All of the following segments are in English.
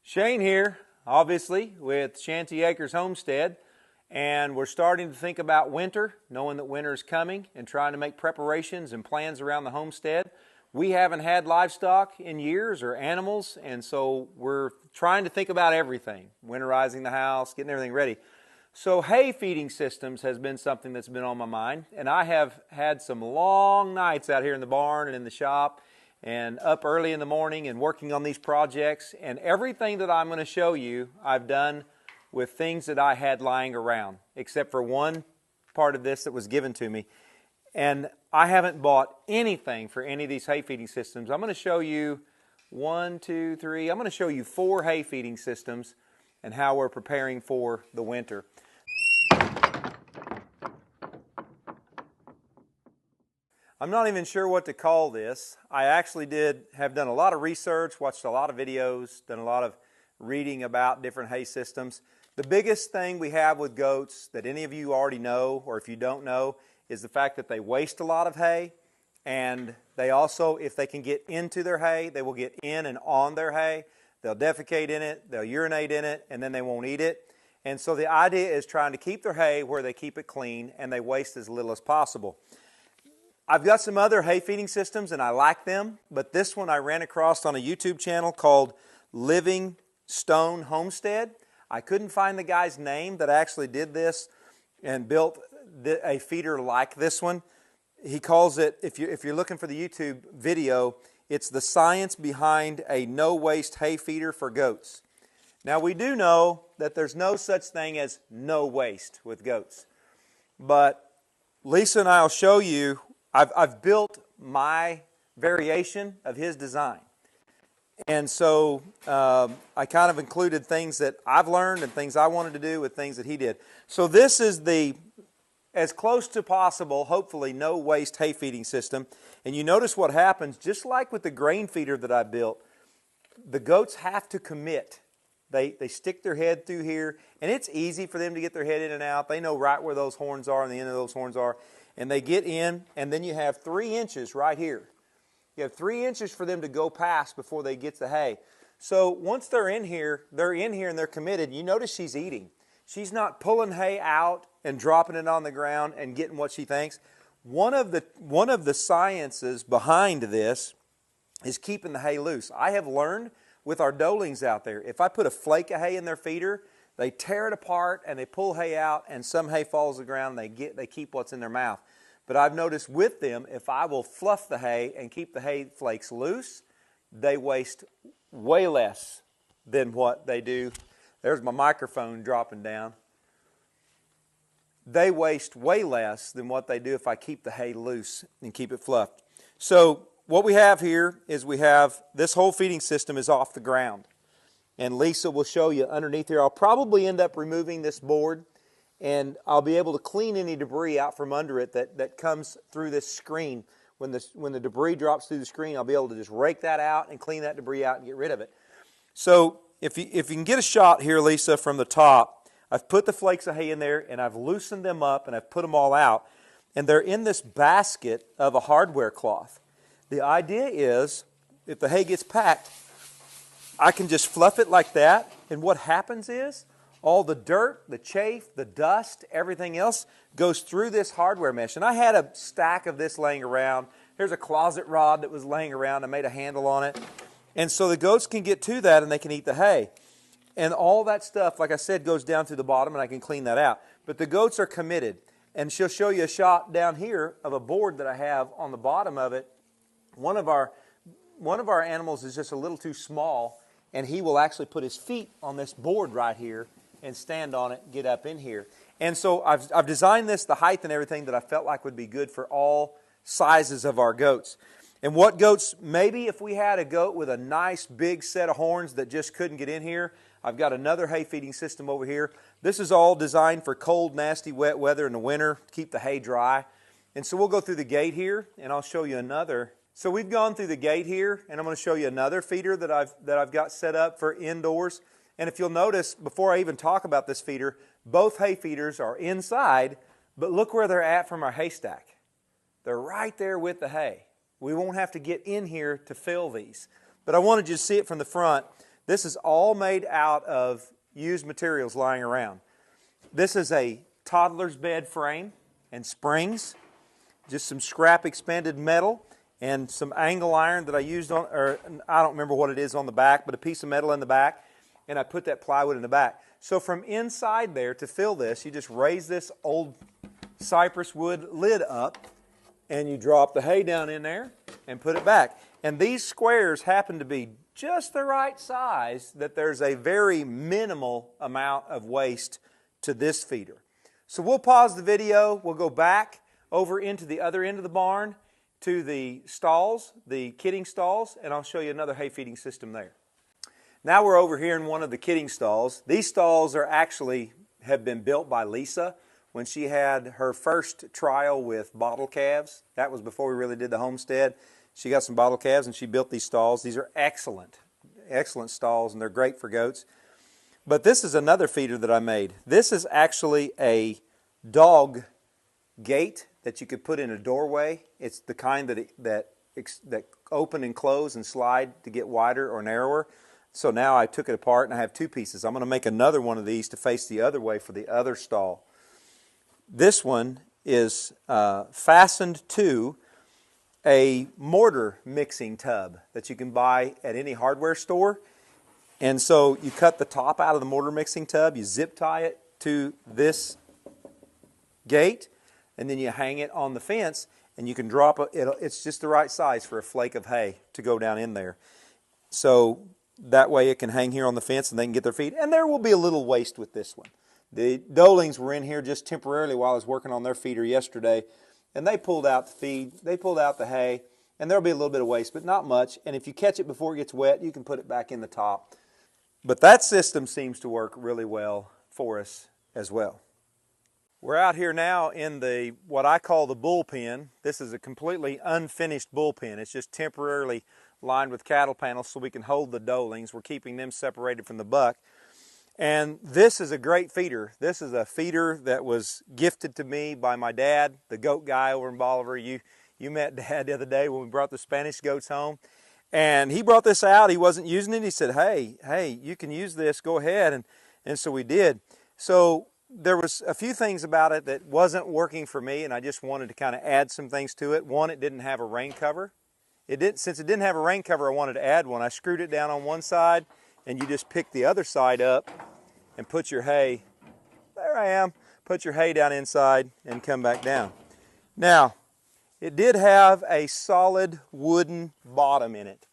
Shane here, obviously, with Shanty Homestead, and we're starting to think about winter, knowing that winter is coming, and trying to make preparations and plans around the homestead. We haven't had livestock in years or animals, and so we're trying to think about everything, winterizing the house, getting everything ready. So hay feeding systems has been something that's been on my mind, and I have had some long nights out here in the barn and in the shop, and up early in the morning and working on these projects, and everything that I'm going to show you I've done with things that I had lying around, except for one part of this that was given to me. And I haven't bought anything for any of these hay feeding systems. I'm going to show you I'm going to show you 4 hay feeding systems and how we're preparing for the winter. I'm not even sure what to call this. I actually have done a lot of research, watched a lot of videos, done a lot of reading about different hay systems. The biggest thing we have with goats that any of you already know, or if you don't know, is the fact that they waste a lot of hay, and they also, if they can get into their hay, they will get in and on their hay. They'll defecate in it, they'll urinate in it, and then they won't eat it. And so the idea is trying to keep their hay where they keep it clean and they waste as little as possible. I've got some other hay feeding systems and I like them, but this one I ran across on a YouTube channel called Living Stone Homestead. I couldn't find the guy's name that actually did this and built a feeder like this one. He calls it, if you're looking for the YouTube video, it's the science behind a no-waste hay feeder for goats. Now we do know that there's no such thing as no waste with goats, but Lisa and I will show you. I've built my variation of his design. And so I kind of included things that I've learned and things I wanted to do with things that he did. So this is the, as close to possible, hopefully no waste hay feeding system. And you notice what happens, just like with the grain feeder that I built, the goats have to commit. They stick their head through here, and it's easy for them to get their head in and out. They know right where those horns are and the end of those horns are. And they get in, and then you have 3 inches right here. You have 3 inches for them to go past before they get the hay. So once they're in here and they're committed. You notice she's eating. She's not pulling hay out and dropping it on the ground and getting what she thinks. One of the sciences behind this is keeping the hay loose. I have learned with our doelings out there, if I put a flake of hay in their feeder, they tear it apart and they pull hay out, and some hay falls to the ground and they keep what's in their mouth. But I've noticed with them, if I will fluff the hay and keep the hay flakes loose, they waste way less than what they do. There's my microphone dropping down. They waste way less than what they do if I keep the hay loose and keep it fluffed. So what we have here is this whole feeding system is off the ground. And Lisa will show you underneath here. I'll probably end up removing this board, and I'll be able to clean any debris out from under it that comes through this screen. When the debris drops through the screen, I'll be able to just rake that out and clean that debris out and get rid of it. So if you can get a shot here, Lisa, from the top, I've put the flakes of hay in there, and I've loosened them up, and I've put them all out. And they're in this basket of a hardware cloth. The idea is, if the hay gets packed, I can just fluff it like that, and what happens is all the dirt, the chaff, the dust, everything else goes through this hardware mesh. And I had a stack of this laying around. Here's a closet rod that was laying around. I made a handle on it. And so the goats can get to that and they can eat the hay. And all that stuff, like I said, goes down to the bottom, and I can clean that out. But the goats are committed. And she'll show you a shot down here of a board that I have on the bottom of it. One of our animals is just a little too small, and he will actually put his feet on this board right here and stand on it, get up in here. And so I've designed this, the height and everything, that I felt like would be good for all sizes of our goats. And what goats, maybe if we had a goat with a nice big set of horns that just couldn't get in here, I've got another hay feeding system over here. This is all designed for cold, nasty, wet weather in the winter to keep the hay dry. And so we'll go through the gate here, and I'll show you another. So we've gone through the gate here, and I'm going to show you another feeder that I've got set up for indoors. And if you'll notice, before I even talk about this feeder, both hay feeders are inside, but look where they're at from our haystack. They're right there with the hay. We won't have to get in here to fill these. But I wanted you to see it from the front. This is all made out of used materials lying around. This is a toddler's bed frame and springs, just some scrap expanded metal and some angle iron that I used on, or I don't remember what it is on the back, but a piece of metal in the back, and I put that plywood in the back. So from inside there, to fill this, you just raise this old cypress wood lid up, and you drop the hay down in there and put it back. And these squares happen to be just the right size that there's a very minimal amount of waste to this feeder. So we'll pause the video, we'll go back over into the other end of the barn to the stalls, the kidding stalls, and I'll show you another hay feeding system there. Now we're over here in one of the kidding stalls. These stalls are actually have been built by Lisa when she had her first trial with bottle calves. That was before we really did the homestead. She got some bottle calves and she built these stalls. These are excellent, excellent stalls, and they're great for goats. But this is another feeder that I made. This is actually a dog gate that you could put in a doorway. It's the kind that open and close and slide to get wider or narrower. So now I took it apart and I have two pieces. I'm going to make another one of these to face the other way for the other stall. This one is fastened to a mortar mixing tub that you can buy at any hardware store. And so you cut the top out of the mortar mixing tub, you zip tie it to this gate, and then you hang it on the fence, and you can drop it. It's just the right size for a flake of hay to go down in there. So that way it can hang here on the fence and they can get their feed. And there will be a little waste with this one. The Dolings were in here just temporarily while I was working on their feeder yesterday, and they pulled out the feed, they pulled out the hay, and there'll be a little bit of waste, but not much. And if you catch it before it gets wet, you can put it back in the top. But that system seems to work really well for us as well. We're out here now in the what I call the bullpen. This is a completely unfinished bullpen. It's just temporarily lined with cattle panels so we can hold the Dolings. We're keeping them separated from the buck. And this is a great feeder. This is a feeder that was gifted to me by my dad, the goat guy over in Bolivar. You met Dad the other day when we brought the Spanish goats home. And he brought this out. He wasn't using it. He said, hey, you can use this. Go ahead. And so we did. So there was a few things about it that wasn't working for me, and I just wanted to kind of add some things to it. One, it didn't have a rain cover. Since it didn't have a rain cover, I wanted to add one. I screwed it down on one side, and you just pick the other side up and put your hay, there I am, put your hay down inside and come back down. Now, it did have a solid wooden bottom in it,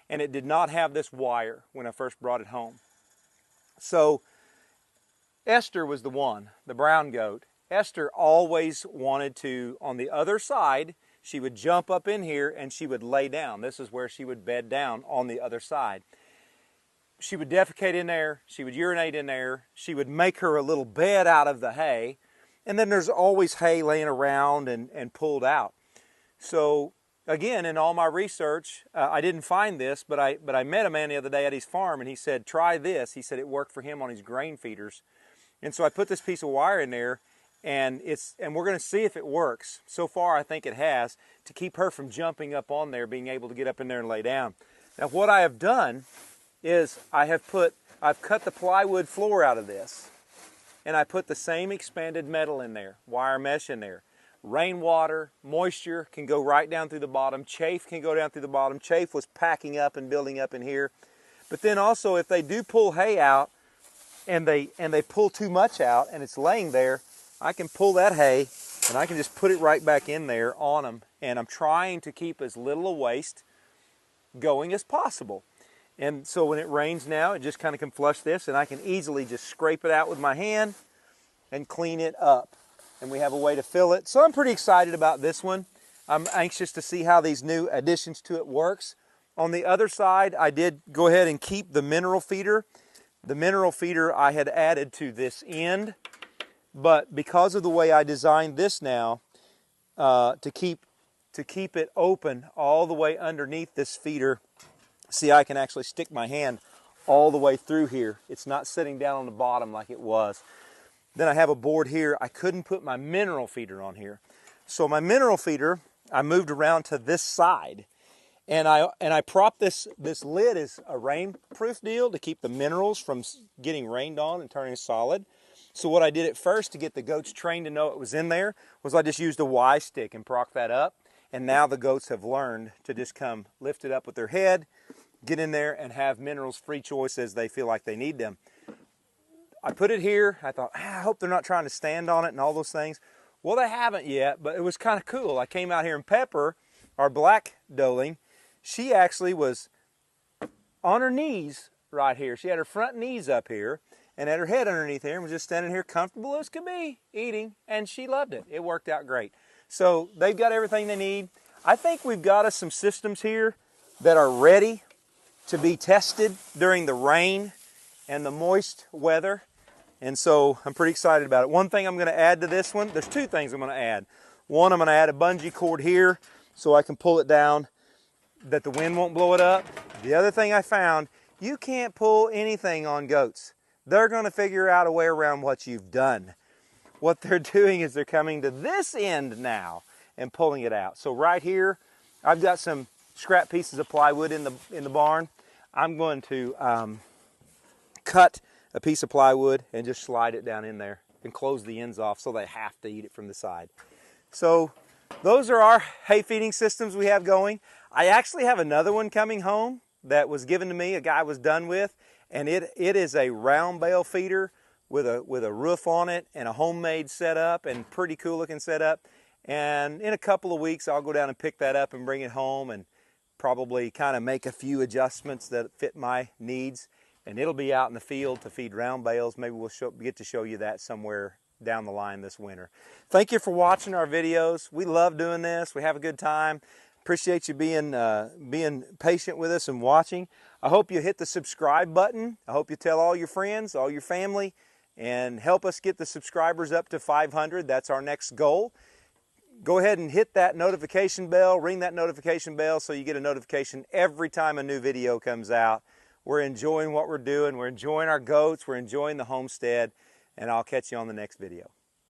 and it did not have this wire when I first brought it home. So Esther was the one, the brown goat. Esther always wanted to, on the other side, she would jump up in here and she would lay down. This is where she would bed down on the other side. She would defecate in there, she would urinate in there, she would make her a little bed out of the hay, and then there's always hay laying around and pulled out. So again, in all my research, I didn't find this, but I met a man the other day at his farm, and he said, try this. He said it worked for him on his grain feeders. And so I put this piece of wire in there, and we're going to see if it works. So far, I think it has, to keep her from jumping up on there, being able to get up in there and lay down. Now, what I have done is I've cut the plywood floor out of this, and I put the same expanded metal in there, wire mesh in there. Rainwater, moisture can go right down through the bottom. Chafe can go down through the bottom. Chafe was packing up and building up in here. But then also, if they do pull hay out and they pull too much out and it's laying there, I can pull that hay and I can just put it right back in there on them. And I'm trying to keep as little waste going as possible. And so when it rains now, it just kind of can flush this, and I can easily just scrape it out with my hand and clean it up. And we have a way to fill it. So I'm pretty excited about this one. I'm anxious to see how these new additions to it works. On the other side, I did go ahead and keep the mineral feeder. The mineral feeder I had added to this end, but because of the way I designed this now, to keep it open all the way underneath this feeder, see, I can actually stick my hand all the way through here. It's not sitting down on the bottom like it was. Then I have a board here. I couldn't put my mineral feeder on here. So my mineral feeder, I moved around to this side. And I prop this lid is a rainproof deal to keep the minerals from getting rained on and turning solid. So what I did at first to get the goats trained to know it was in there was I just used a Y stick and prop that up. And now the goats have learned to just come lift it up with their head, get in there and have minerals free choice as they feel like they need them. I put it here. I thought, I hope they're not trying to stand on it and all those things. Well, they haven't yet, but it was kind of cool. I came out here and Pepper, our black doeling, she actually was on her knees right here. She had her front knees up here and had her head underneath here and was just standing here comfortable as could be eating, and she loved it. It worked out great. So they've got everything they need. I think we've got us some systems here that are ready to be tested during the rain and the moist weather. And so I'm pretty excited about it. One thing I'm going to add to this one, there's two things I'm going to add. One, I'm going to add a bungee cord here so I can pull it down that the wind won't blow it up. The other thing I found, you can't pull anything on goats. They're going to figure out a way around what you've done. What they're doing is they're coming to this end now and pulling it out. So right here, I've got some scrap pieces of plywood in the barn. I'm going to cut a piece of plywood and just slide it down in there and close the ends off so they have to eat it from the side. So those are our hay feeding systems we have going. I actually have another one coming home that was given to me, a guy was done with, and it is a round bale feeder with a roof on it and a homemade setup and pretty cool looking setup. And in a couple of weeks I'll go down and pick that up and bring it home and probably kind of make a few adjustments that fit my needs. And it'll be out in the field to feed round bales. Maybe we'll get to show you that somewhere down the line this winter. Thank you for watching our videos. We love doing this. We have a good time. Appreciate you being patient with us and watching. I hope you hit the subscribe button. I hope you tell all your friends, all your family, and help us get the subscribers up to 500. That's our next goal. Go ahead and hit that notification bell, ring that notification bell so you get a notification every time a new video comes out. We're enjoying what we're doing. We're enjoying our goats. We're enjoying the homestead. And I'll catch you on the next video.